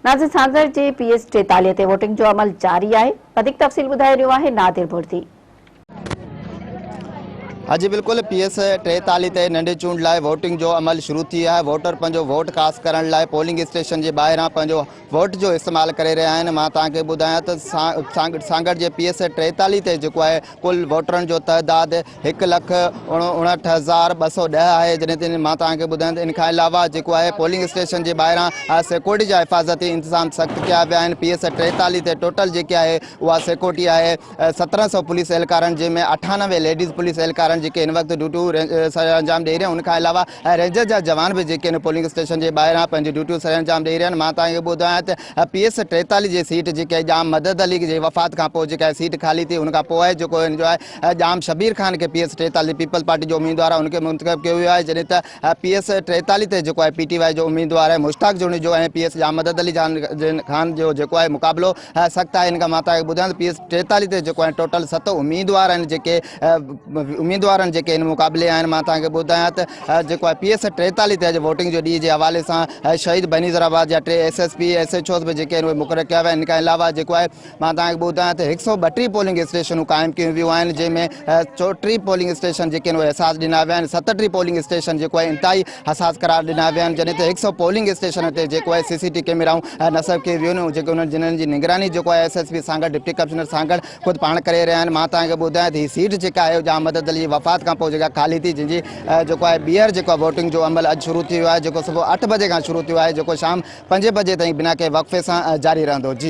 नाज़िर सांगर जे PS 43 ते voting जो अमल जारी है। वधीक तफ़सील ॿुधाए रहियो आहे नादिर भुर्ती। हाँ जी बिल्कुल PS 43 ते नंढी चूंड लाइ वोटिंग जो अमल शुरू थी है। वोटर पंहिंजो वोट कास्ट करण लाइ पोलिंग स्टेशन के ॿाहिरां पंहिंजो वोट जो इस्तेमाल करे रहिया आहिनि। मां तव्हांखे ॿुधायां त सांगड़ जे PS 43 ते जेको आहे कुल वोटरनि जो तइदाद 1,59,210 आहे। जॾहिं मां तव्हांखे ॿुधायां त इन खां अलावा जेको आहे पोलिंग स्टेशन जे ॿाहिरां सिक्योरिटी जा हिफ़ाज़ती इंतज़ाम सख़्त किया विया आहिनि। PS 43 ते टोटल जेके आहे उहा सिक्योरिटी आहे 1700 पुलिस एहलकारनि, जंहिंमें 98 लेडीज़ पुलिस एहलकारनि जेके इन वक्त ड्यूटियूं सर अंजाम ॾेई रहिया आहिनि। उनखां अलावा रेंजर जा जवान भी जेके पोलिंग स्टेशन के ॿाहिरां पंहिंजी ड्यूटियूं सर अंजाम ॾेई रहिया आहिनि। मां तव्हांखे ॿुधायां त PS 43 जी सीट जेके जाम मदद अली जे वफ़ात खां पोइ जेका सीट खाली थी, उनखां पोइ आहे जेको जो आहे जाम शबीर खान के PS 43 पीपल पार्टी जो उम्मीदवार आहे उनके मुंतखब किया हुआ है। जॾहिं त PS 43 ते जेको आहे PTY जो उम्मीदवार है मुश्ताक जोनी जो है। PS जाम मदद अली खान जो जेको आहे मुक़ाबलो सख़्त आहे। इनखां मां तव्हांखे ॿुधायां PS 43 ते जेको आहे टोटल 7 उम्मीदवार आहिनि जेके उम्मीदवारनि जेके इन मुक़ाबले आहिनि। मां तव्हांखे ॿुधायां त जेको आहे PS 43 ते वोटिंग जो ॾींहं जे हवाले सां शहीद बनीज़राबाद जा 3 SSP SHOs भी जेके उहे मुक़ररु कया विया आहिनि। इनखां अलावा जेको आहे मां तव्हांखे ॿुधायां त 132 पोलिंग स्टेशनूं क़ाइमु कयूं वियूं आहिनि, जंहिंमें 34 पोलिंग स्टेशन जेके उहे हसास ॾिना विया आहिनि। 37 पोलिंग स्टेशन जेको आहे इंतिहाई हसास करार ॾिना विया आहिनि। जॾहिं त 100 पोलिंग स्टेशन ते जेको आहे CCTV कैमराऊं नस्ब कयूं वियूं आहिनि, जेके उन्हनि जिन्हनि जी निगरानी जेको आहे SSP Sanghar deputy commissioner Sanghar ख़ुदि पाण करे रहिया आहिनि। मां तव्हांखे ॿुधायां त हीअ सीट जेका आहे जाम मदद अली जी वफ़ात खां पोइ जेका खाली थी, जंहिंजी जेको आहे ॿीहर जेको वोटिंग जो अमल अॼु शुरू थी वियो आहे, जेको सुबुह 8 बजे खां शुरू थियो आहे, जेको शाम 5 बजे ताईं बिना कंहिं वक़फ़े सां जारी रहंदो। जी।